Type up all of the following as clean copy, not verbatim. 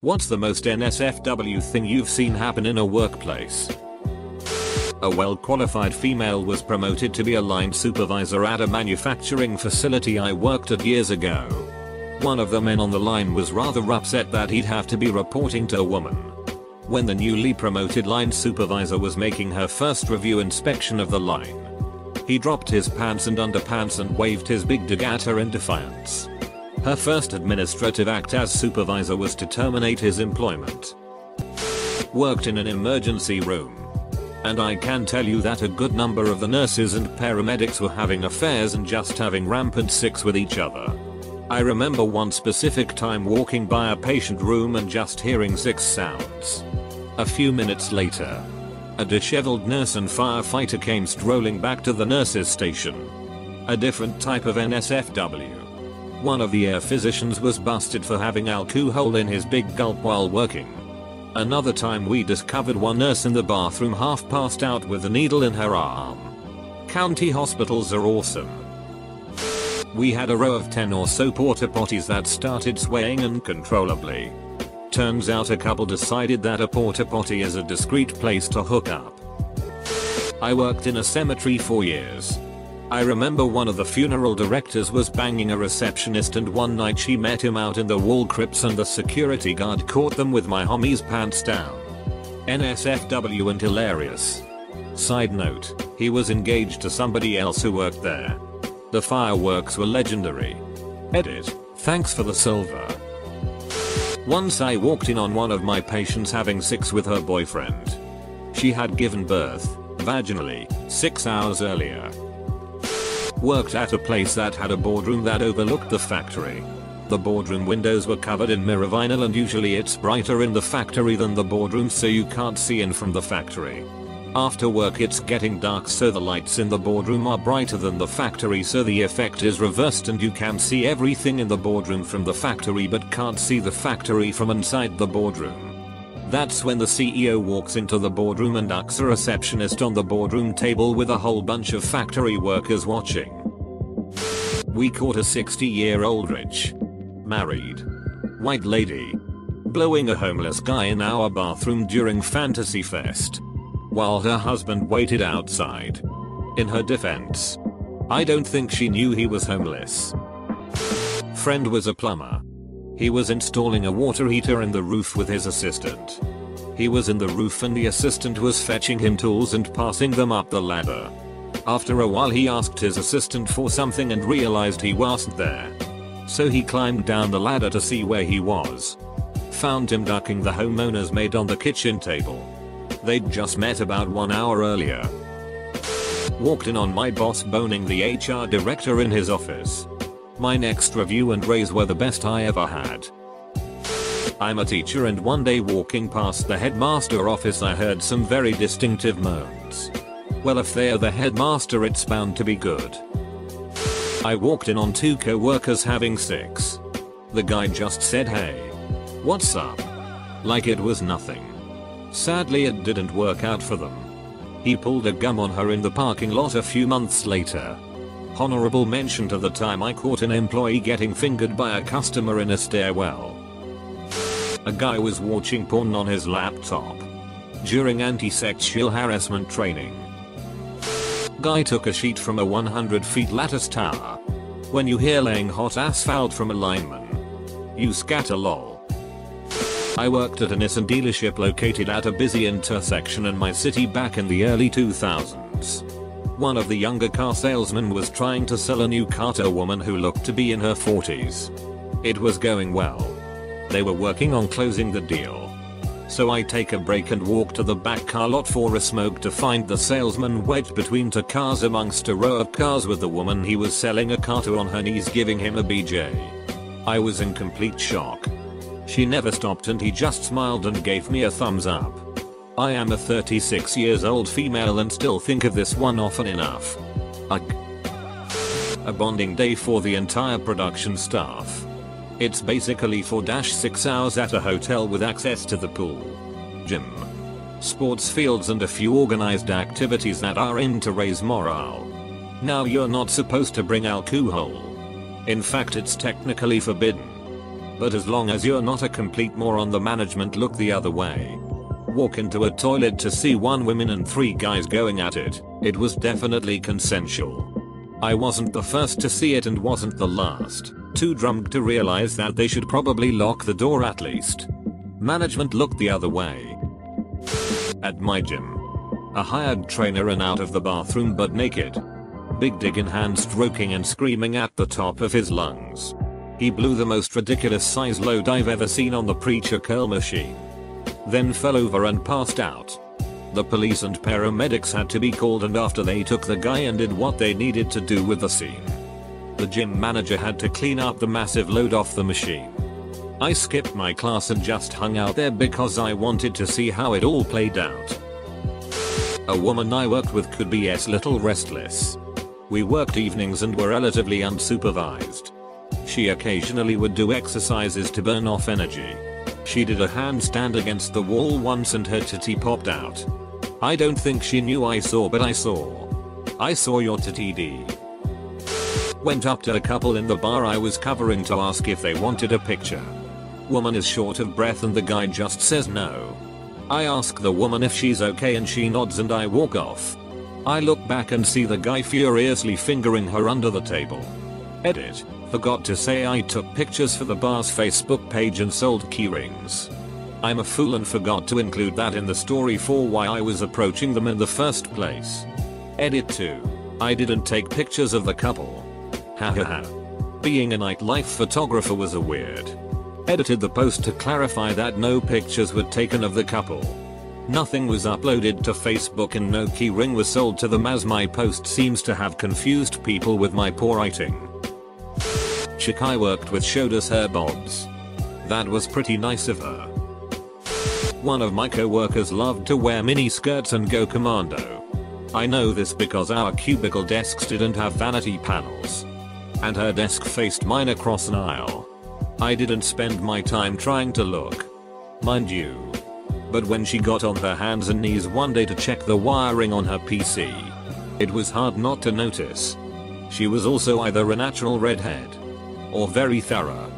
What's the most NSFW thing you've seen happen in a workplace? A well-qualified female was promoted to be a line supervisor at a manufacturing facility I worked at years ago. One of the men on the line was rather upset that he'd have to be reporting to a woman. When the newly promoted line supervisor was making her first review inspection of the line, he dropped his pants and underpants and waved his big dig at her in defiance. Her first administrative act as supervisor was to terminate his employment. Worked in an emergency room, and I can tell you that a good number of the nurses and paramedics were having affairs and just having rampant sex with each other. I remember one specific time walking by a patient room and just hearing sex sounds. A few minutes later, a disheveled nurse and firefighter came strolling back to the nurses' station. A different type of NSFW. One of the air physicians was busted for having alcohol in his big gulp while working. Another time we discovered one nurse in the bathroom half passed out with a needle in her arm. County hospitals are awesome. We had a row of 10 or so porta potties that started swaying uncontrollably. Turns out a couple decided that a porta potty is a discreet place to hook up. I worked in a cemetery for years. I remember one of the funeral directors was banging a receptionist, and one night she met him out in the wall crypts and the security guard caught them with my homie's pants down. NSFW and hilarious. Side note, he was engaged to somebody else who worked there. The fireworks were legendary. Edit, thanks for the silver. Once I walked in on one of my patients having sex with her boyfriend. She had given birth, vaginally, 6 hours earlier. Worked at a place that had a boardroom that overlooked the factory. The boardroom windows were covered in mirror vinyl, and usually it's brighter in the factory than the boardroom, so you can't see in from the factory. After work it's getting dark, so the lights in the boardroom are brighter than the factory, so the effect is reversed and you can see everything in the boardroom from the factory but can't see the factory from inside the boardroom. That's when the CEO walks into the boardroom and ducks a receptionist on the boardroom table with a whole bunch of factory workers watching. We caught a 60-year-old rich, married, white lady blowing a homeless guy in our bathroom during Fantasy Fest, while her husband waited outside. In her defense, I don't think she knew he was homeless. Friend was a plumber. He was installing a water heater in the roof with his assistant. He was in the roof and the assistant was fetching him tools and passing them up the ladder. After a while he asked his assistant for something and realized he wasn't there. So he climbed down the ladder to see where he was. Found him ducking the homeowner's maid on the kitchen table. They'd just met about 1 hour earlier. Walked in on my boss boning the HR director in his office. My next review and raise were the best I ever had. I'm a teacher, and one day walking past the headmaster office I heard some very distinctive moans. Well, if they're the headmaster it's bound to be good. I walked in on 2 co-workers having sex. The guy just said, "Hey, what's up?" like it was nothing. Sadly it didn't work out for them. He pulled a gum on her in the parking lot a few months later. Honorable mention to the time I caught an employee getting fingered by a customer in a stairwell. A guy was watching porn on his laptop during anti-sexual harassment training. Guy took a sheet from a 100 feet lattice tower. When you hear laying hot asphalt from a lineman, you scatter lol. I worked at a Nissan dealership located at a busy intersection in my city back in the early 2000s. One of the younger car salesmen was trying to sell a new car to a woman who looked to be in her 40s. It was going well. They were working on closing the deal. So I take a break and walk to the back car lot for a smoke to find the salesman wedged between 2 cars amongst a row of cars with the woman he was selling a car to on her knees giving him a BJ. I was in complete shock. She never stopped and he just smiled and gave me a thumbs up. I am a 36 years old female and still think of this one often enough. Ugh. A bonding day for the entire production staff. It's basically 4-6 hours at a hotel with access to the pool, gym, sports fields and a few organized activities that are aimed to raise morale. Now you're not supposed to bring alcohol. In fact it's technically forbidden. But as long as you're not a complete moron, the management look the other way. Walk into a toilet to see 1 woman and 3 guys going at it. It was definitely consensual. I wasn't the first to see it and wasn't the last. Too drunk to realize that they should probably lock the door at least. Management looked the other way. At my gym. A hired trainer ran out of the bathroom butt naked. Big dick in hand, stroking and screaming at the top of his lungs. He blew the most ridiculous size load I've ever seen on the preacher curl machine. Then fell over and passed out. The police and paramedics had to be called, and after they took the guy and did what they needed to do with the scene, the gym manager had to clean up the massive load off the machine. I skipped my class and just hung out there because I wanted to see how it all played out. A woman I worked with could be a little restless. We worked evenings and were relatively unsupervised. She occasionally would do exercises to burn off energy. She did a handstand against the wall once and her titty popped out. I don't think she knew I saw, but I saw. I saw your titty D. Went up to a couple in the bar I was covering to ask if they wanted a picture. Woman is short of breath and the guy just says no. I ask the woman if she's okay and she nods and I walk off. I look back and see the guy furiously fingering her under the table. Edit. Forgot to say I took pictures for the bar's Facebook page and sold keyrings. I'm a fool and forgot to include that in the story for why I was approaching them in the first place. Edit 2. I didn't take pictures of the couple. Hahaha. Being a nightlife photographer was a weird. Edited the post to clarify that no pictures were taken of the couple. Nothing was uploaded to Facebook and no keyring was sold to them, as my post seems to have confused people with my poor writing. Chick I worked with showed us her bobs. That was pretty nice of her. One of my co-workers loved to wear mini skirts and go commando. I know this because our cubicle desks didn't have vanity panels. And her desk faced mine across an aisle. I didn't spend my time trying to look, mind you. But when she got on her hands and knees one day to check the wiring on her PC, it was hard not to notice. She was also either a natural redhead or very thorough.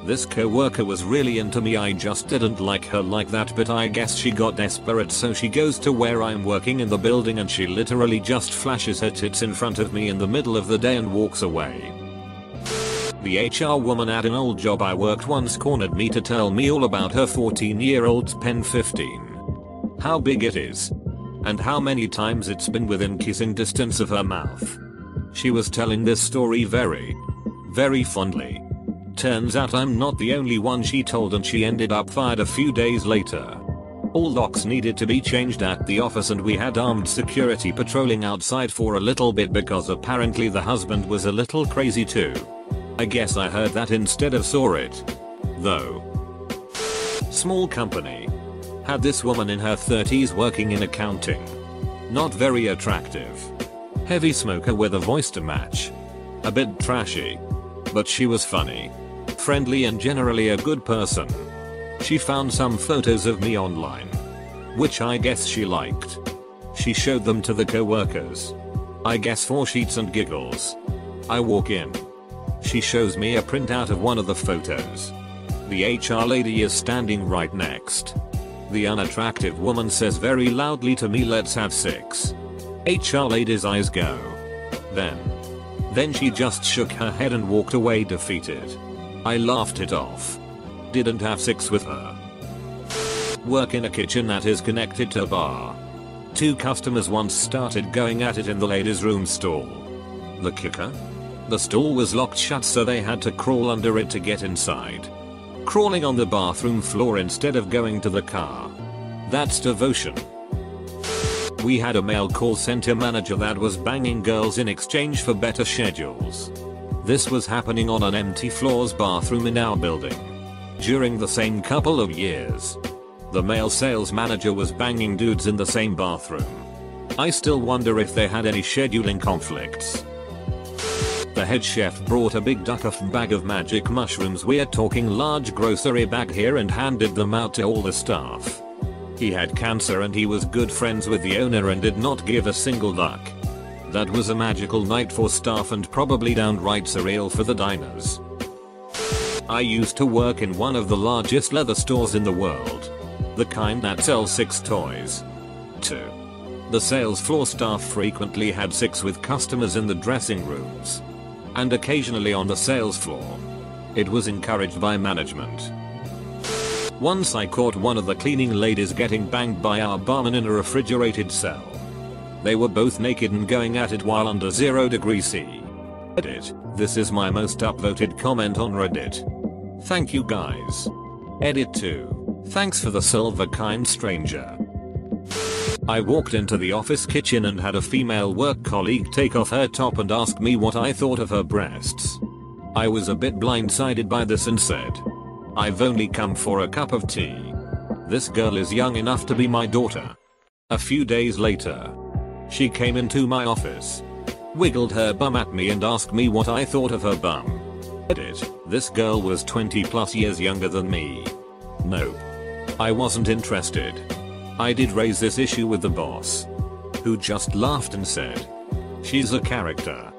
This co-worker was really into me, I just didn't like her like that, but I guess she got desperate, so she goes to where I'm working in the building and she literally just flashes her tits in front of me in the middle of the day and walks away. The HR woman at an old job I worked once cornered me to tell me all about her 14-year-old's pen 15. How big it is. And how many times it's been within kissing distance of her mouth. She was telling this story very fondly. Turns out I'm not the only one she told, and she ended up fired a few days later. All locks needed to be changed at the office and we had armed security patrolling outside for a little bit because apparently the husband was a little crazy too. I guess I heard that instead of saw it. Though. Small company. Had this woman in her 30s working in accounting. Not very attractive. Heavy smoker with a voice to match. A bit trashy. But she was funny, friendly and generally a good person. She found some photos of me online, which I guess she liked. She showed them to the co-workers. I guess for sheets and giggles. I walk in. She shows me a printout of one of the photos. The HR lady is standing right next. The unattractive woman says very loudly to me, "Let's have sex." HR lady's eyes go. Then she just shook her head and walked away defeated. I laughed it off. Didn't have sex with her. Work in a kitchen that is connected to a bar. 2 customers once started going at it in the ladies' room stall. The kicker? The stall was locked shut, so they had to crawl under it to get inside. Crawling on the bathroom floor instead of going to the car. That's devotion. We had a male call center manager that was banging girls in exchange for better schedules. This was happening on an empty floors bathroom in our building. During the same couple of years, the male sales manager was banging dudes in the same bathroom. I still wonder if they had any scheduling conflicts. The head chef brought a big duck-off bag of magic mushrooms, we're talking large grocery bag here, and handed them out to all the staff. He had cancer and he was good friends with the owner and did not give a single duck. That was a magical night for staff and probably downright surreal for the diners. I used to work in one of the largest leather stores in the world. The kind that sells 6 toys. 2. The sales floor staff frequently had 6 with customers in the dressing rooms. And occasionally on the sales floor. It was encouraged by management. Once I caught one of the cleaning ladies getting banged by our barman in a refrigerated cell. They were both naked and going at it while under 0 degrees C. Edit. This is my most upvoted comment on Reddit. Thank you guys. Edit 2. Thanks for the silver kind stranger. I walked into the office kitchen and had a female work colleague take off her top and ask me what I thought of her breasts. I was a bit blindsided by this and said, "I've only come for a cup of tea. This girl is young enough to be my daughter." A few days later, she came into my office, wiggled her bum at me and asked me what I thought of her bum. Edit. This girl was 20 plus years younger than me. Nope. I wasn't interested. I did raise this issue with the boss, who just laughed and said, "She's a character."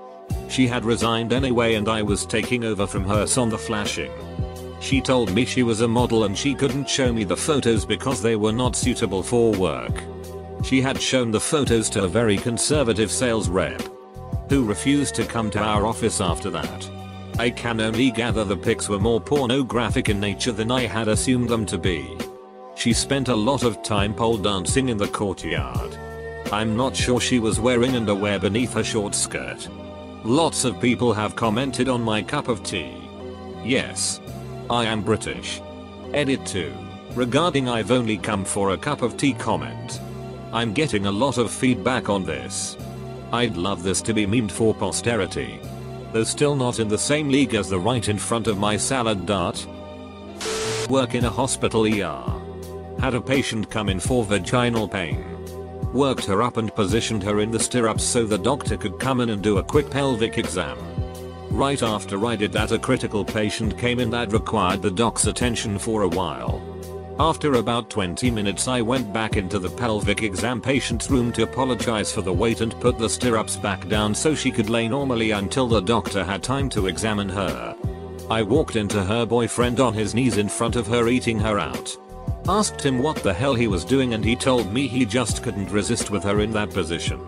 She had resigned anyway and I was taking over from her on the flashing. She told me she was a model and she couldn't show me the photos because they were not suitable for work. She had shown the photos to a very conservative sales rep, who refused to come to our office after that. I can only gather the pics were more pornographic in nature than I had assumed them to be. She spent a lot of time pole dancing in the courtyard. I'm not sure she was wearing underwear beneath her short skirt. Lots of people have commented on my cup of tea. Yes. I am British. Edit 2. Regarding "I've only come for a cup of tea" comment. I'm getting a lot of feedback on this. I'd love this to be memed for posterity. Though still not in the same league as the right in front of my salad dart. Work in a hospital ER. Had a patient come in for vaginal pain. Worked her up and positioned her in the stirrups so the doctor could come in and do a quick pelvic exam. Right after I did that, a critical patient came in that required the doc's attention for a while. After about 20 minutes I went back into the pelvic exam patient's room to apologize for the wait and put the stirrups back down so she could lay normally until the doctor had time to examine her. I walked into her boyfriend on his knees in front of her eating her out. Asked him what the hell he was doing and he told me he just couldn't resist with her in that position.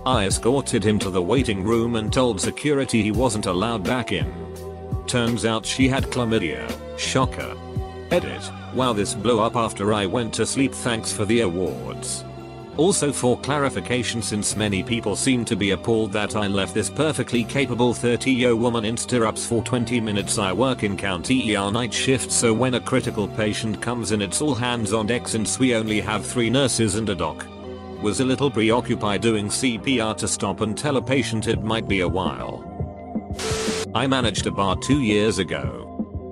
I escorted him to the waiting room and told security he wasn't allowed back in. Turns out she had chlamydia. Shocker. Edit. Wow, this blew up after I went to sleep. Thanks for the awards. Also, for clarification, since many people seem to be appalled that I left this perfectly capable 30-year-old woman in stirrups for 20 minutes, I work in county ER night shift, so when a critical patient comes in it's all hands on deck since we only have 3 nurses and a doc. Was a little preoccupied doing CPR to stop and tell a patient it might be a while. I managed a bar 2 years ago.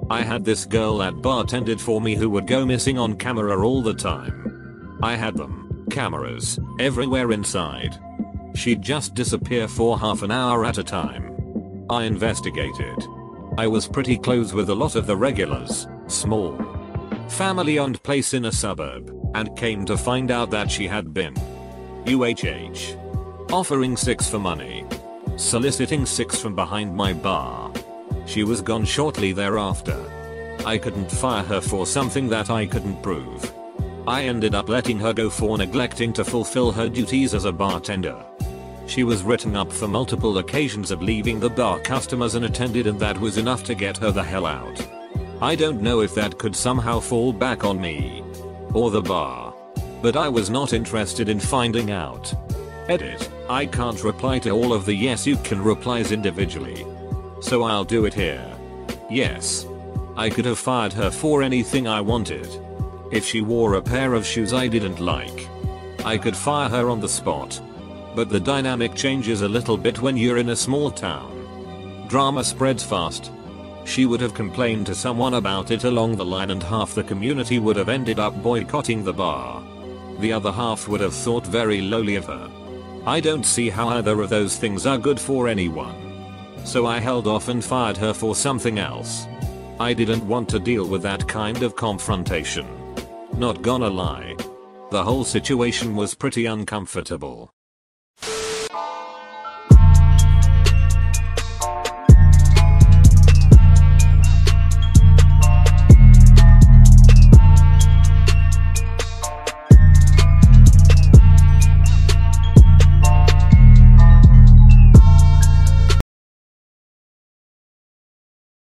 I had this girl that bartended for me who would go missing on camera all the time. I had cameras everywhere inside. She'd just disappear for half an hour at a time. I investigated. I was pretty close with a lot of the regulars, small, family-owned place in a suburb, and came to find out that she had been offering 6 for money, soliciting 6 from behind my bar. She was gone shortly thereafter. I couldn't fire her for something that I couldn't prove. I ended up letting her go for neglecting to fulfill her duties as a bartender. She was written up for multiple occasions of leaving the bar customers unattended, and that was enough to get her the hell out. I don't know if that could somehow fall back on me or the bar, but I was not interested in finding out. Edit. I can't reply to all of the yes you can replies individually, so I'll do it here. Yes. I could have fired her for anything I wanted. If she wore a pair of shoes I didn't like, I could fire her on the spot. But the dynamic changes a little bit when you're in a small town. Drama spreads fast. She would have complained to someone about it along the line and half the community would have ended up boycotting the bar. The other half would have thought very lowly of her. I don't see how either of those things are good for anyone. So I held off and fired her for something else. I didn't want to deal with that kind of confrontation. Not gonna lie. The whole situation was pretty uncomfortable.